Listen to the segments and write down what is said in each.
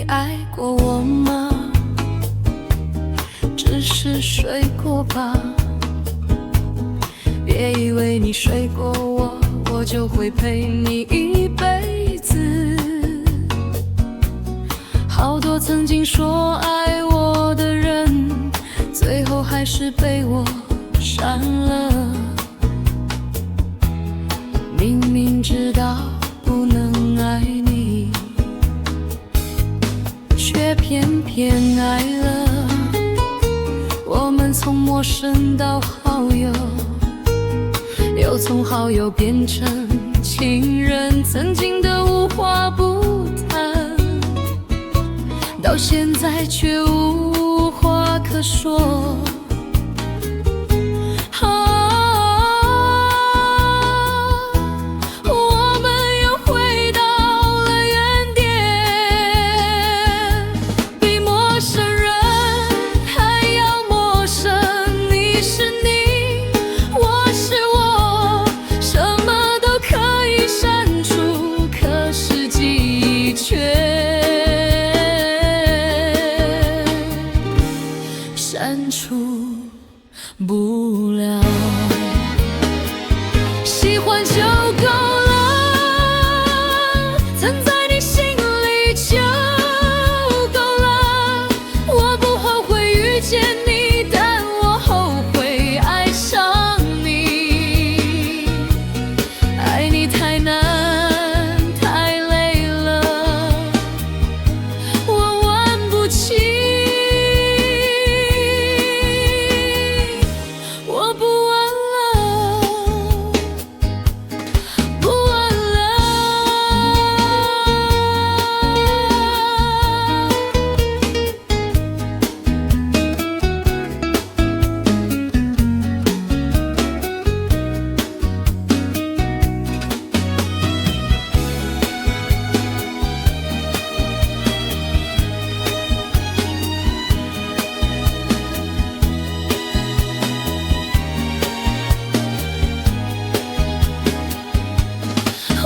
爱过我吗？只是睡过吧。别以为你睡过我，我就会陪你一辈子。好多曾经说爱我的人，最后还是被我删了。明明知道不能爱你，却偏偏爱了。我们从陌生到好友，又从好友变成情人，曾经的无话不谈，到现在却无话可说。我们又回到了原点，比陌生人还要陌生。你是你，我是我，什么都可以删除，可是记忆却删除不了。喜欢就够了，曾在你心里就够了。我不后悔遇见你，但我后悔爱上你。爱你太难太累了，我玩不起。我不玩了，不玩了。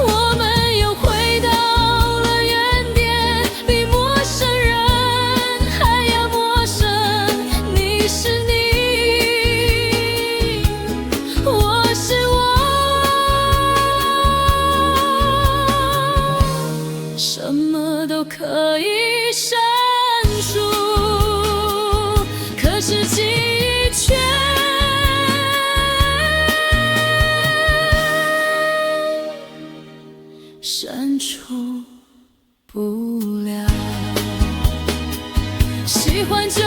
我们又回到了原点，比陌生人还要陌生。你是你，我是我，什么都可以删除，可是记忆却删除不了。喜欢就